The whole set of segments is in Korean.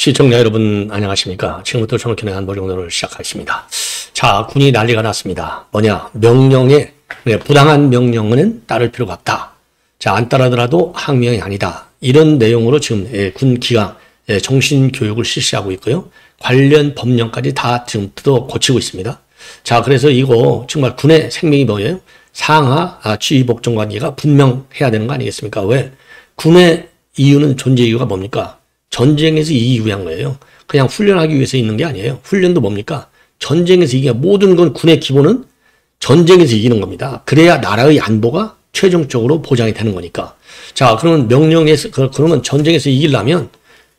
시청자 여러분 안녕하십니까. 지금부터 정확히는 한보정론을 시작하겠습니다. 자, 군이 난리가 났습니다. 뭐냐, 명령에 부당한 명령은 따를 필요가 없다. 자, 안 따르더라도 항명이 아니다. 이런 내용으로 지금 군 기강 정신교육을 실시하고 있고요. 관련 법령까지 다 지금 뜯어 고치고 있습니다. 자, 그래서 이거 정말 군의 생명이 뭐예요? 상하 지휘복종 관계가 분명해야 되는 거 아니겠습니까? 왜? 군의 이유는 존재 이유가 뭡니까? 전쟁에서 이기기 위한 거예요. 그냥 훈련하기 위해서 있는 게 아니에요. 훈련도 뭡니까? 전쟁에서 이기는 모든 건 군의 기본은 전쟁에서 이기는 겁니다. 그래야 나라의 안보가 최종적으로 보장이 되는 거니까. 자, 그러면 명령에서 그러면 전쟁에서 이기려면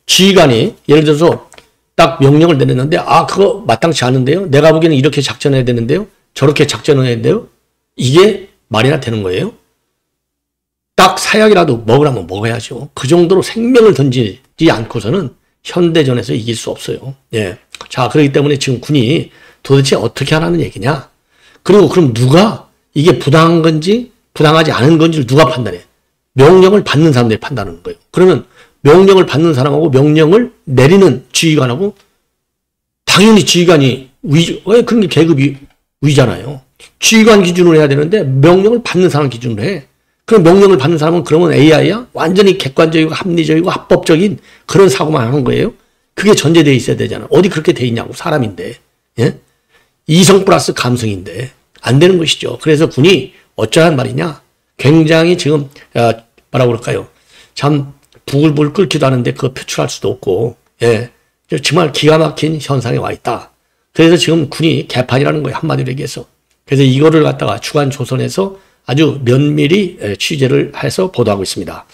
지휘관이 예를 들어서 딱 명령을 내렸는데 그거 마땅치 않은데요. 내가 보기에는 이렇게 작전해야 되는데요. 저렇게 작전을 해야 돼요. 이게 말이나 되는 거예요. 딱 사약이라도 먹으라면 먹어야죠. 그 정도로 생명을 던지지 않고서는 현대전에서 이길 수 없어요. 예. 자, 그렇기 때문에 지금 군이 도대체 어떻게 하라는 얘기냐? 그리고 그럼 누가 이게 부당한 건지 부당하지 않은 건지를 누가 판단해? 명령을 받는 사람들이 판단하는 거예요. 그러면 명령을 받는 사람하고 명령을 내리는 지휘관하고 당연히 지휘관이 왜 그런 게 계급이 위잖아요. 지휘관 기준으로 해야 되는데 명령을 받는 사람 기준으로 해. 그럼 명령을 받는 사람은 그러면 AI야? 완전히 객관적이고 합리적이고 합법적인 그런 사고만 하는 거예요? 그게 전제되어 있어야 되잖아. 어디 그렇게 돼 있냐고. 사람인데. 예? 이성 플러스 감성인데 안 되는 것이죠. 그래서 군이 어쩌란 말이냐? 굉장히 지금 뭐라고 그럴까요? 참 부글부글 끓기도 하는데 그거 표출할 수도 없고 예, 정말 기가 막힌 현상에 와 있다. 그래서 지금 군이 개판이라는 거예요. 한마디로 얘기해서. 그래서 이거를 갖다가 주간조선에서 아주 면밀히 취재를 해서 보도하고 있습니다.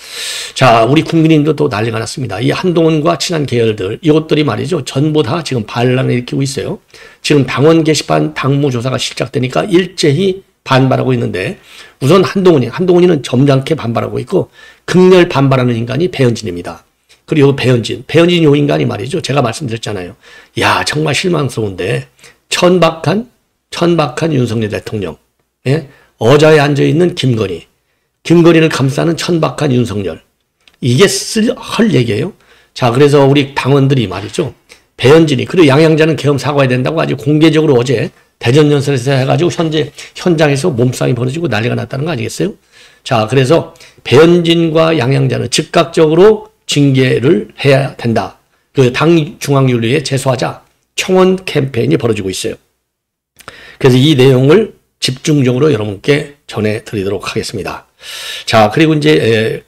자, 우리 국민님도 또 난리가 났습니다. 이 한동훈과 친한 계열들, 이것들이 말이죠. 전부 다 지금 반란을 일으키고 있어요. 지금 당원 게시판 당무조사가 시작되니까 일제히 반발하고 있는데 우선 한동훈이는 점잖게 반발하고 있고 극렬 반발하는 인간이 배현진입니다. 그리고 배현진 요 인간이 말이죠. 제가 말씀드렸잖아요. 야, 정말 실망스러운데 천박한 윤석열 대통령. 예? 어자에 앉아있는 김건희를 감싸는 천박한 윤석열. 이게 할 얘기예요. 자, 그래서 우리 당원들이 말이죠. 배현진이, 그리고 양양자는 계엄 사과해야 된다고 아주 공개적으로 어제 대전연설에서 해가지고 현장에서 몸싸움이 벌어지고 난리가 났다는 거 아니겠어요? 자, 그래서 배현진과 양양자는 즉각적으로 징계를 해야 된다. 그 당 중앙윤리에 제소하자 청원 캠페인이 벌어지고 있어요. 그래서 이 내용을 집중적으로 여러분께 전해드리도록 하겠습니다. 자, 그리고 이제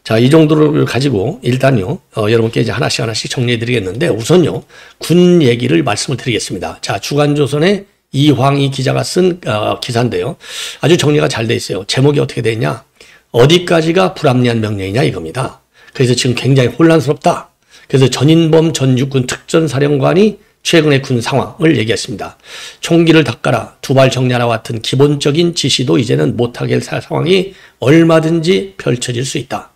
자, 이 정도를 가지고 일단요 여러분께 이제 하나씩 정리해드리겠는데 우선요 군 얘기를 말씀을 드리겠습니다. 자, 주간조선의 이황희 기자가 쓴 기사인데요. 아주 정리가 잘 돼 있어요. 제목이 어떻게 돼 있냐? 어디까지가 불합리한 명령이냐 이겁니다. 그래서 지금 굉장히 혼란스럽다. 그래서 전인범 전 육군 특전사령관이 최근의 군 상황을 얘기했습니다. 총기를 닦아라, 두발 정리하라 같은 기본적인 지시도 이제는 못하게 할 상황이 얼마든지 펼쳐질 수 있다.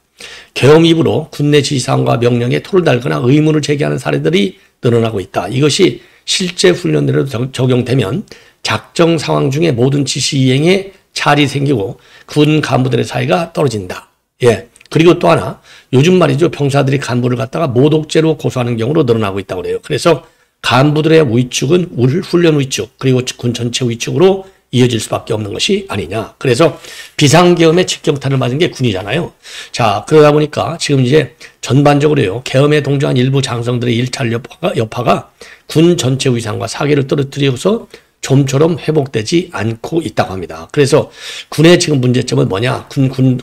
계엄 이후로 군내 지시사항과 명령에 토를 달거나 의문을 제기하는 사례들이 늘어나고 있다. 이것이 실제 훈련대로 적용되면 작정 상황 중에 모든 지시 이행에 차질이 생기고 군 간부들의 사이가 떨어진다. 예. 그리고 또 하나, 요즘 말이죠. 병사들이 간부를 갖다가 모독죄로 고소하는 경우로 늘어나고 있다고 그래요. 그래서 간부들의 위축은 훈련 위축 그리고 군 전체 위축으로 이어질 수밖에 없는 것이 아니냐. 그래서 비상계엄에 직격탄을 맞은 게 군이잖아요. 자, 그러다 보니까 지금 이제 전반적으로요 계엄에 동조한 일부 장성들의 일탈 여파가 군 전체 위상과 사기를 떨어뜨려서 좀처럼 회복되지 않고 있다고 합니다. 그래서 군의 지금 문제점은 뭐냐?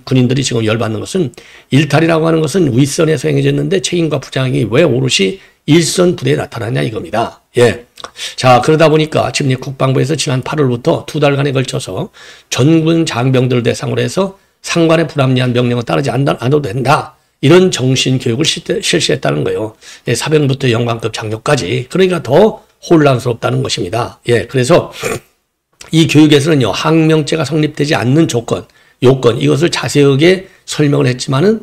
군인들이 지금 열받는 것은 일탈이라고 하는 것은 윗선에서 행해졌는데 책임과 부장이 왜 오롯이 일선 부대에 나타나냐 이겁니다. 예. 자, 그러다 보니까 지금 국방부에서 지난 8월부터 2달간에 걸쳐서 전군 장병들 대상으로 해서 상관의 불합리한 명령을 따르지 않아도 된다. 이런 정신교육을 실시했다는 거예요. 예, 사병부터 영관급 장교까지. 그러니까 더 혼란스럽다는 것입니다. 예. 그래서 이 교육에서는요, 항명죄가 성립되지 않는 요건, 이것을 자세하게 설명을 했지만은,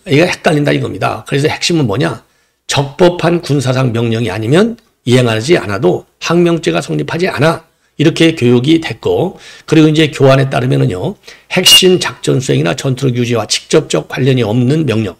이게 헷갈린다 이겁니다. 그래서 핵심은 뭐냐? 적법한 군사상 명령이 아니면 이행하지 않아도 항명죄가 성립하지 않아. 이렇게 교육이 됐고, 그리고 이제 교환에 따르면은요, 핵심 작전 수행이나 전투력 유지와 직접적 관련이 없는 명령,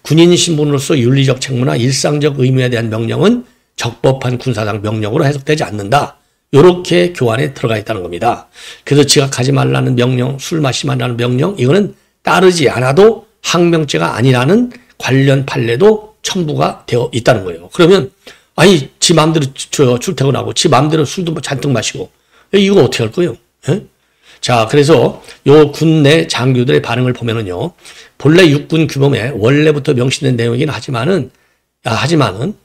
군인 신분으로서 윤리적 책무나 일상적 의무에 대한 명령은 적법한 군사상 명령으로 해석되지 않는다. 이렇게 교환에 들어가 있다는 겁니다. 그래서 지각하지 말라는 명령, 술 마시지 말라는 명령, 이거는 따르지 않아도 항명죄가 아니라는 관련 판례도 첨부가 되어 있다는 거예요. 그러면 아니 지 마음대로 출퇴근하고 지 마음대로 술도 잔뜩 마시고 이거 어떻게 할 거예요? 예? 자, 그래서 요 군 내 장교들의 반응을 보면은요, 본래 육군 규범에 원래부터 명시된 내용이긴 하지만은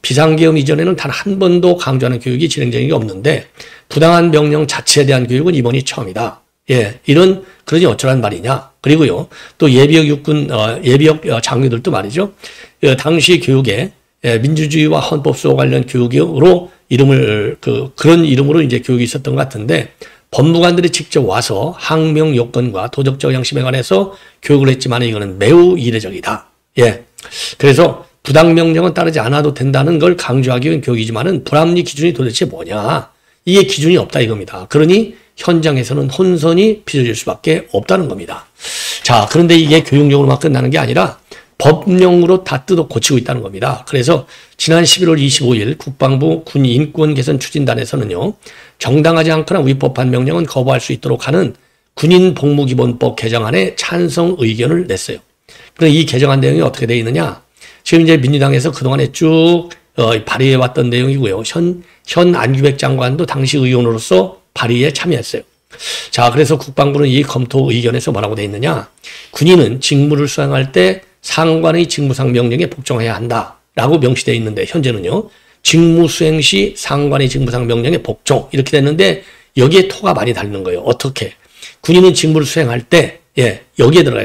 비상계엄 이전에는 단 한 번도 강조하는 교육이 진행된 게 없는데 부당한 명령 자체에 대한 교육은 이번이 처음이다. 예, 그러니 어쩌란 말이냐. 그리고요, 또 예비역 육군, 예비역 장교들도 말이죠. 당시 교육에 민주주의와 헌법소 관련 교육으로 그런 이름으로 이제 교육이 있었던 것 같은데 법무관들이 직접 와서 항명 요건과 도덕적 양심에 관해서 교육을 했지만 이거는 매우 이례적이다. 예. 그래서 부당명령은 따르지 않아도 된다는 걸 강조하기 위한 교육이지만은 불합리 기준이 도대체 뭐냐. 이게 기준이 없다 이겁니다. 그러니 현장에서는 혼선이 빚어질 수밖에 없다는 겁니다. 자, 그런데 이게 교육용으로만 끝나는 게 아니라 법령으로 다 뜯어 고치고 있다는 겁니다. 그래서 지난 11월 25일 국방부 군 인권 개선 추진단에서는요, 정당하지 않거나 위법한 명령은 거부할 수 있도록 하는 군인 복무기본법 개정안에 찬성 의견을 냈어요. 그럼 이 개정안 내용이 어떻게 되어 있느냐? 지금 이제 민주당에서 그동안에 쭉 발의해 왔던 내용이고요. 현 안규백 장관도 당시 의원으로서 발의에 참여했어요. 자, 그래서 국방부는 이 검토 의견에서 뭐라고 되어 있느냐? 군인은 직무를 수행할 때 상관의 직무상 명령에 복종해야 한다라고 명시되어 있는데 현재는요, 직무 수행 시 상관의 직무상 명령에 복종 이렇게 됐는데 여기에 토가 많이 달리는 거예요. 어떻게? 군인은 직무를 수행할 때 여기에 들어가요.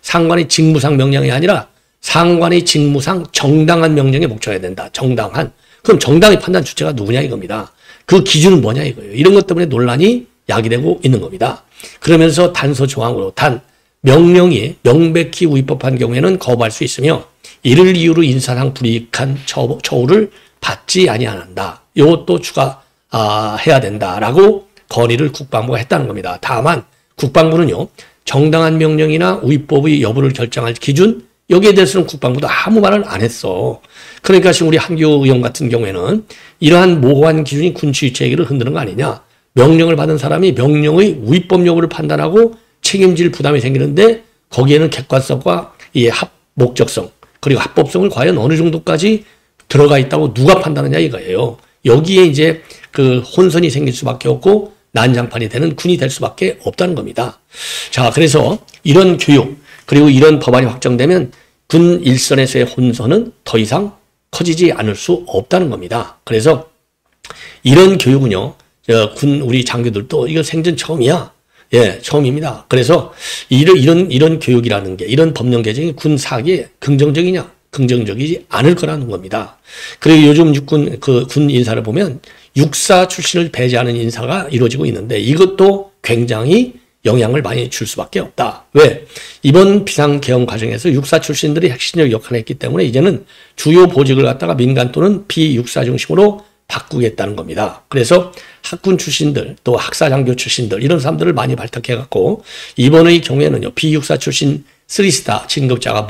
상관의 직무상 명령이 아니라 상관의 직무상 정당한 명령에 복종해야 된다. 정당한. 그럼 정당의 판단 주체가 누구냐 이겁니다. 그 기준은 뭐냐 이거예요. 이런 것 때문에 논란이 야기되고 있는 겁니다. 그러면서 단서 조항으로 명령이 명백히 위법한 경우에는 거부할 수 있으며 이를 이유로 인사상 불이익한 처우를 받지 아니한다. 이것도 추가해야 된다라고 건의를 국방부가 했다는 겁니다. 다만 국방부는요, 정당한 명령이나 위법의 여부를 결정할 기준 여기에 대해서는 국방부도 아무 말을 안 했어. 그러니까 지금 우리 한교 의원 같은 경우에는 이러한 모호한 기준이 군추의 체계를 흔드는 거 아니냐. 명령을 받은 사람이 명령의 위법 여부를 판단하고 책임질 부담이 생기는데 거기에는 객관성과 이 목적성 그리고 합법성을 과연 어느 정도까지 들어가 있다고 누가 판단하냐 이거예요. 여기에 이제 그 혼선이 생길 수밖에 없고 난장판이 되는 군이 될 수밖에 없다는 겁니다. 자, 그래서 이런 교육 그리고 이런 법안이 확정되면 군 일선에서의 혼선은 더 이상 커지지 않을 수 없다는 겁니다. 그래서 이런 교육은요, 우리 장교들도 이거 생전 처음이야. 예, 처음입니다. 그래서 이런 교육이라는 게, 이런 법령 개정이 군 사기에 긍정적이냐? 긍정적이지 않을 거라는 겁니다. 그리고 요즘 군 인사를 보면 육사 출신을 배제하는 인사가 이루어지고 있는데 이것도 굉장히 영향을 많이 줄 수밖에 없다. 왜? 이번 비상계엄 과정에서 육사 출신들이 핵심적 역할을 했기 때문에 이제는 주요 보직을 갖다가 민간 또는 비육사 중심으로 바꾸겠다는 겁니다. 그래서 학군 출신들 또 학사장교 출신들 이런 사람들을 많이 발탁해갖고 이번의 경우에는요, 비육사 출신 3스타 진급자가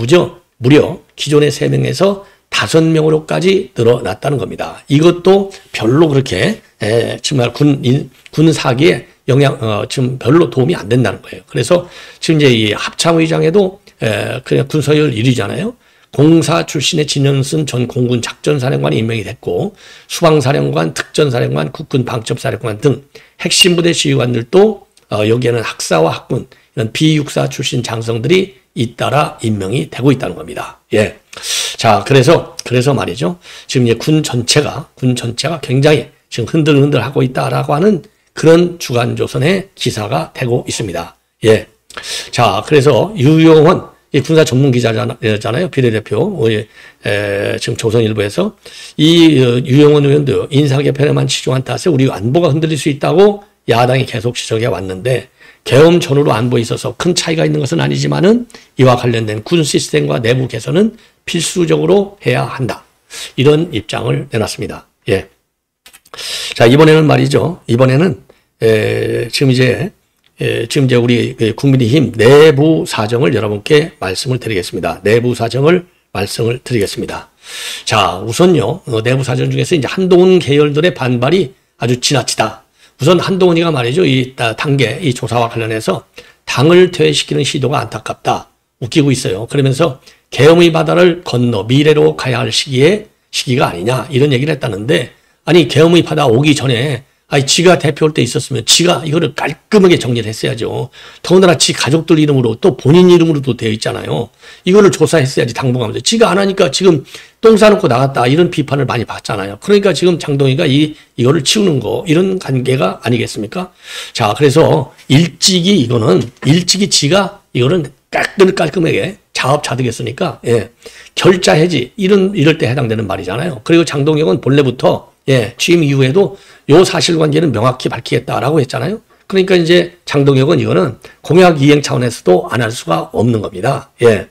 무려 기존의 3명에서 5명으로까지 늘어났다는 겁니다. 이것도 별로 그렇게 정말 군 사기에 지금 별로 도움이 안 된다는 거예요. 그래서 지금 이제 이 합참의장에도 그냥 군서열 1위잖아요. 공사 출신의 진영순 전 공군 작전사령관이 임명이 됐고 수방사령관, 특전사령관, 국군 방첩사령관 등 핵심 부대 지휘관들도 여기에는 학사와 학군 이런 비육사 출신 장성들이 잇따라 임명이 되고 있다는 겁니다. 예. 자, 그래서 말이죠. 지금 이제 군 전체가 굉장히 지금 흔들흔들 하고 있다라고 하는 그런 주간조선의 기사가 되고 있습니다. 예. 자, 그래서 유용원 군사 전문 기자잖아요. 비례대표. 지금 조선일보에서 이 유용원 의원도 인사 개편에만 치중한 탓에 우리 안보가 흔들릴 수 있다고 야당이 계속 지적해 왔는데 계엄 전후로 안보에 있어서 큰 차이가 있는 것은 아니지만은 이와 관련된 군 시스템과 내부 개선은 필수적으로 해야 한다. 이런 입장을 내놨습니다. 예. 자, 이번에는 말이죠. 지금 이제 우리 국민의힘 내부 사정을 여러분께 말씀을 드리겠습니다. 내부 사정을 말씀을 드리겠습니다. 자, 우선요, 내부 사정 중에서 이제 한동훈 계열들의 반발이 아주 지나치다. 우선 한동훈이가 말이죠, 이 단계, 이 조사와 관련해서 당을 퇴회시키는 시도가 안타깝다. 웃기고 있어요. 그러면서 계엄의 바다를 건너 미래로 가야 할 시기가 아니냐, 이런 얘기를 했다는데, 아니, 계엄의 바다 오기 전에 아니, 지가 대표할 때 있었으면 지가 이거를 깔끔하게 정리를 했어야죠. 더군다나 지 가족들 이름으로 또 본인 이름으로도 되어 있잖아요. 이거를 조사했어야지 당분간면서. 지가 안 하니까 지금 똥 싸놓고 나갔다 이런 비판을 많이 받잖아요. 그러니까 지금 장동희가 이거를 치우는 거 이런 관계가 아니겠습니까? 자, 그래서 일찍이 지가 이거는 깔끔하게 자업자득했으니까 예, 결자 해지 이럴 때 해당되는 말이잖아요. 그리고 장동혁은 본래부터 예, 취임 이후에도 요 사실관계는 명확히 밝히겠다라고 했잖아요. 그러니까 이제 장동혁은 이거는 공약 이행 차원에서도 안 할 수가 없는 겁니다. 예.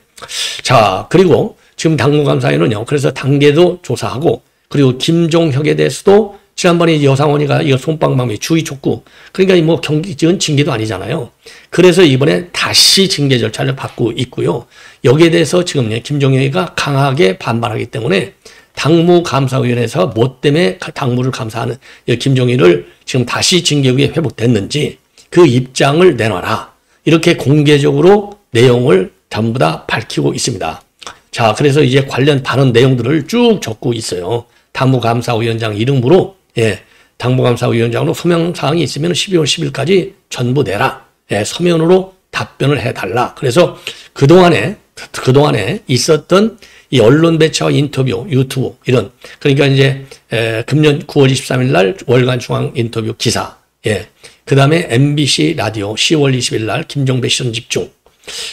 자, 그리고 지금 당무감사위는요. 그래서 단계도 조사하고 그리고 김종혁에 대해서도 지난번에 여상원이가 이거 솜방망이 주의 촉구. 그러니까 뭐 경기지은 징계도 아니잖아요. 그래서 이번에 다시 징계 절차를 받고 있고요. 여기에 대해서 지금 김종혁이가 강하게 반발하기 때문에 당무감사위원회에서 뭐 때문에 당무를 감사하는 김종인을 지금 다시 징계위에 회복됐는지 그 입장을 내놔라. 이렇게 공개적으로 내용을 전부 다 밝히고 있습니다. 자, 그래서 이제 관련 발언 내용들을 쭉 적고 있어요. 당무감사위원장 이름으로, 예, 당무감사위원장으로 소명사항이 있으면 12월 10일까지 전부 내라. 예, 서면으로 답변을 해달라. 그래서 그동안에 있었던 이 언론 배치와 인터뷰, 유튜브 이런 그러니까 이제 금년 9월 23일 날 월간 중앙 인터뷰 기사, 예, 그 다음에 MBC 라디오 10월 20일 날 김종배 시선 집중,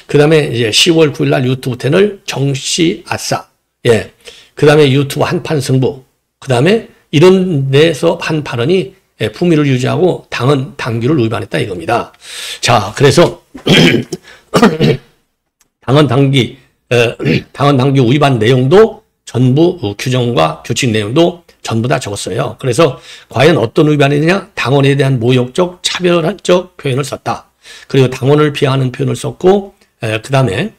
그 다음에 이제 10월 9일 날 유튜브 채널 정씨 아싸, 예, 그 다음에 유튜브 한판 승부, 그 다음에 이런 데서 한 발언이 품위를 유지하고 당은 당규를 위반했다 이겁니다. 자, 그래서 당헌 당규 위반 내용도 전부 규정과 규칙 내용도 전부 다 적었어요. 그래서 과연 어떤 위반이냐? 당원에 대한 모욕적, 차별적 표현을 썼다. 그리고 당원을 비하하는 표현을 썼고, 그 다음에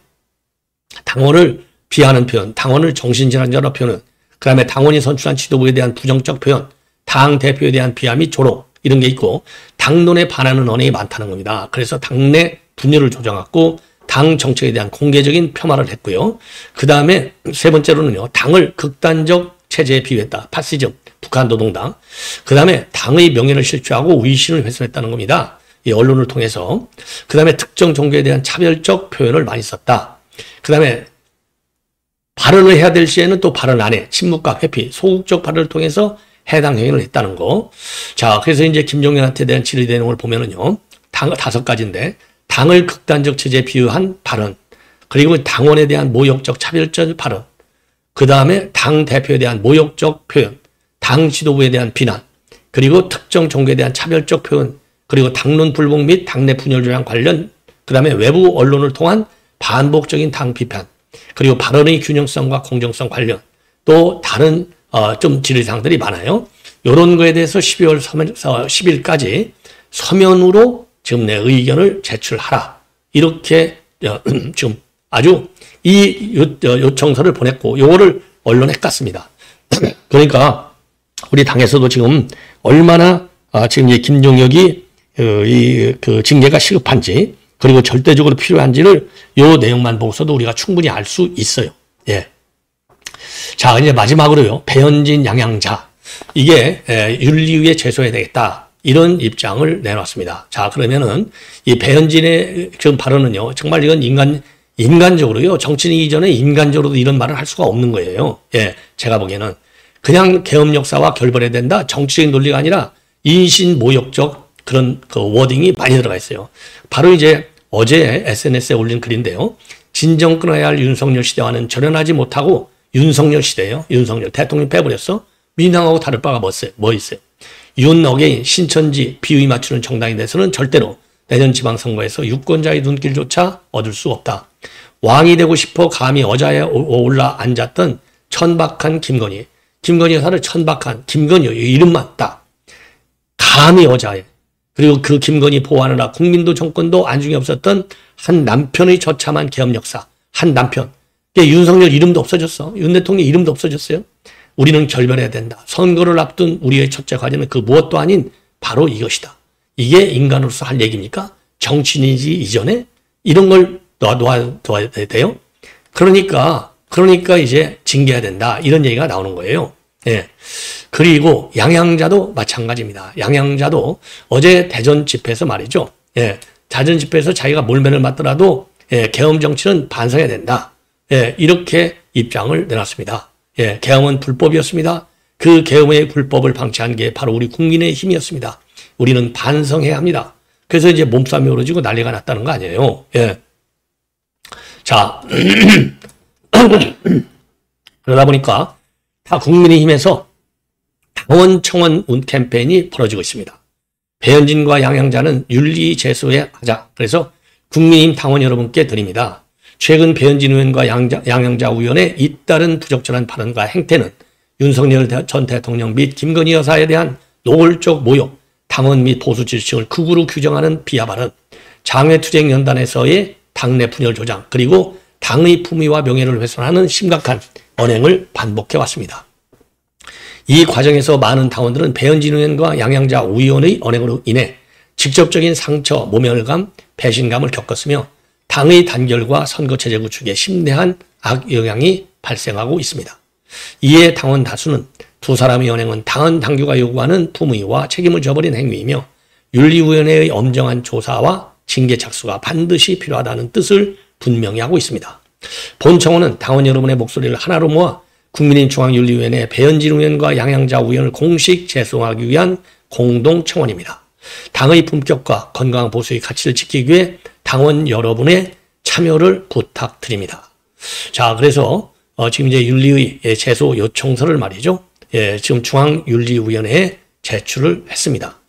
당원을 비하하는 표현, 당원을 정신질환자로 표현은, 그 다음에 당원이 선출한 지도부에 대한 부정적 표현, 당 대표에 대한 비하 및 조롱 이런 게 있고, 당론에 반하는 언행이 많다는 겁니다. 그래서 당내 분열을 조장했고 당 정책에 대한 공개적인 폄하를 했고요. 그 다음에 세 번째로는요, 당을 극단적 체제에 비유했다. 파시즘, 북한 노동당. 그 다음에 당의 명예를 실추하고 위신을 훼손했다는 겁니다. 이 언론을 통해서. 그 다음에 특정 종교에 대한 차별적 표현을 많이 썼다. 그 다음에 발언을 해야 될 시에는 또 발언 안 해. 침묵과 회피, 소극적 발언을 통해서 해당 행위를 했다는 거. 자, 그래서 이제 김종인한테 대한 질의 내용을 보면은요, 다섯 가지인데, 당을 극단적 체제에 비유한 발언, 그리고 당원에 대한 모욕적 차별적 발언, 그 다음에 당 대표에 대한 모욕적 표현, 당 지도부에 대한 비난, 그리고 특정 종교에 대한 차별적 표현, 그리고 당론 불복 및 당내 분열 조장 관련, 그 다음에 외부 언론을 통한 반복적인 당 비판, 그리고 발언의 균형성과 공정성 관련, 또 다른 좀 질의사항들이 많아요. 이런 거에 대해서 12월 10일까지 서면으로 지금 내 의견을 제출하라. 이렇게 지금 아주 이 요청서를 보냈고 요거를 언론에 깠습니다. 그러니까 우리 당에서도 지금 얼마나 지금 이 김종혁이 그 징계가 시급한지 그리고 절대적으로 필요한지를 요 내용만 보고서도 우리가 충분히 알 수 있어요. 예. 자, 이제 마지막으로요. 배현진 양양자. 이게 윤리위에 제소해야 되겠다. 이런 입장을 내놨습니다. 자, 그러면은 이 배현진의 지금 발언은요, 정말 이건 인간적으로요, 정치인 이전에 인간적으로도 이런 말을 할 수가 없는 거예요. 예, 제가 보기에는 그냥 계엄 역사와 결별해야 된다. 정치적인 논리가 아니라 인신 모욕적 그런 그 워딩이 많이 들어가 있어요. 바로 이제 어제 SNS에 올린 글인데요. 진정 끊어야 할 윤석열 시대와는 절연하지 못하고 윤석열 시대예요. 윤석열 대통령 빼버렸어. 민당하고 다를 바가 뭐 있어요. 윤 어게인 신천지 비위 맞추는 정당에 대해서는 절대로 내년 지방선거에서 유권자의 눈길조차 얻을 수 없다. 왕이 되고 싶어 감히 어자에 올라 앉았던 천박한 김건희 여사를 천박한 김건희 이름만 딱 감히 어자에, 그리고 그 김건희 보호하느라 국민도 정권도 안중에 없었던 한 남편의 처참한 계엄 역사, 한 남편 윤석열 이름도 없어졌어. 윤 대통령 이름도 없어졌어요. 우리는 결별해야 된다. 선거를 앞둔 우리의 첫째 과제는 그 무엇도 아닌 바로 이것이다. 이게 인간으로서 할 얘기입니까? 정치인이지 이전에 이런 걸 놔둬야 돼요. 그러니까 이제 징계해야 된다. 이런 얘기가 나오는 거예요. 예. 그리고 양양자도 마찬가지입니다. 양양자도 어제 대전 집회에서 말이죠. 예. 대전 집회에서 자기가 몰매를 맞더라도 예. 계엄 정치는 반성해야 된다. 예. 이렇게 입장을 내놨습니다. 예. 계엄은 불법이었습니다. 그 계엄의 불법을 방치한 게 바로 우리 국민의 힘이었습니다. 우리는 반성해야 합니다. 그래서 이제 몸싸움이 벌어지고 난리가 났다는 거 아니에요. 예. 자, 그러다 보니까 다 국민의힘에서 당원 청원 캠페인이 벌어지고 있습니다. 배현진과 양양자는 윤리 제소에 하자. 그래서 국민의힘 당원 여러분께 드립니다. 최근 배현진 의원과 양양자 의원의 잇따른 부적절한 발언과 행태는 윤석열 전 대통령 및 김건희 여사에 대한 노골적 모욕, 당원 및 보수 지지층을 극우로 규정하는 비하 발언, 장외투쟁연단에서의 당내 분열 조장, 그리고 당의 품위와 명예를 훼손하는 심각한 언행을 반복해 왔습니다. 이 과정에서 많은 당원들은 배현진 의원과 양양자 의원의 언행으로 인해 직접적인 상처, 모멸감, 배신감을 겪었으며 당의 단결과 선거체제 구축에 심대한 악영향이 발생하고 있습니다. 이에 당원 다수는 두 사람의 언행은 당헌 당규가 요구하는 품위와 책임을 저버린 행위이며 윤리위원회의 엄정한 조사와 징계 착수가 반드시 필요하다는 뜻을 분명히 하고 있습니다. 본청원은 당원 여러분의 목소리를 하나로 모아 국민의힘 중앙윤리위원회 배현진 의원과 양양자 의원을 공식 제소하기 위한 공동청원입니다. 당의 품격과 건강한 보수의 가치를 지키기 위해 당원 여러분의 참여를 부탁드립니다. 자, 그래서 지금 이제 윤리의 제소 요청서를 말이죠. 예, 지금 중앙윤리위원회에 제출을 했습니다.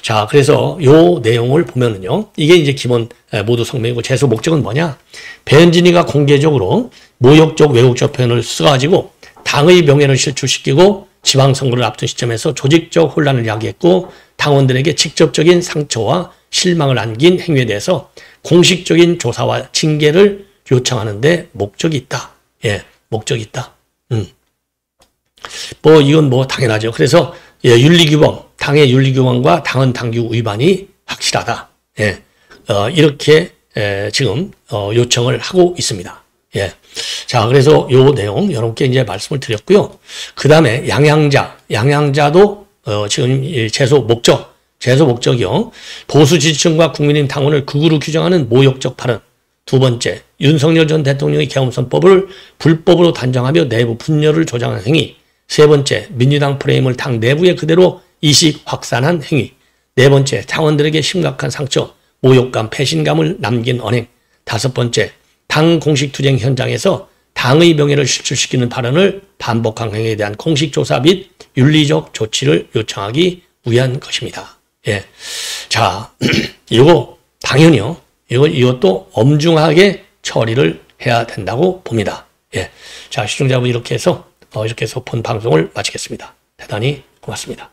자, 그래서 요 내용을 보면은요, 이게 이제 기본 모두 성명이고 제소 목적은 뭐냐? 배현진이가 공개적으로 모욕적 왜곡적 표현을 써가지고 당의 명예를 실추시키고 지방선거를 앞둔 시점에서 조직적 혼란을 야기했고 당원들에게 직접적인 상처와 실망을 안긴 행위에 대해서 공식적인 조사와 징계를 요청하는 데 목적이 있다. 예, 목적이 있다. 이건 당연하죠. 그래서 예, 윤리규범, 당의 윤리규범과 당헌 당규 위반이 확실하다. 예, 이렇게 지금 요청을 하고 있습니다. 예, 자, 그래서 요 내용 여러분께 이제 말씀을 드렸고요. 그 다음에 양양자도 지금 제소 목적이요. 보수 지지층과 국민의힘 당원을 극우로 규정하는 모욕적 발언. 두 번째, 윤석열 전 대통령의 계엄선법을 불법으로 단정하며 내부 분열을 조장한 행위. 세 번째, 민주당 프레임을 당 내부에 그대로 이식 확산한 행위. 네 번째, 당원들에게 심각한 상처, 모욕감, 배신감을 남긴 언행. 다섯 번째, 당 공식 투쟁 현장에서 당의 명예를 실추시키는 발언을 반복한 행위에 대한 공식 조사 및 윤리적 조치를 요청하기 위한 것입니다. 예. 자, 이거 당연히요. 이것도 엄중하게 처리를 해야 된다고 봅니다. 예. 자, 시청자분 이렇게 해서 본 방송을 마치겠습니다. 대단히 고맙습니다.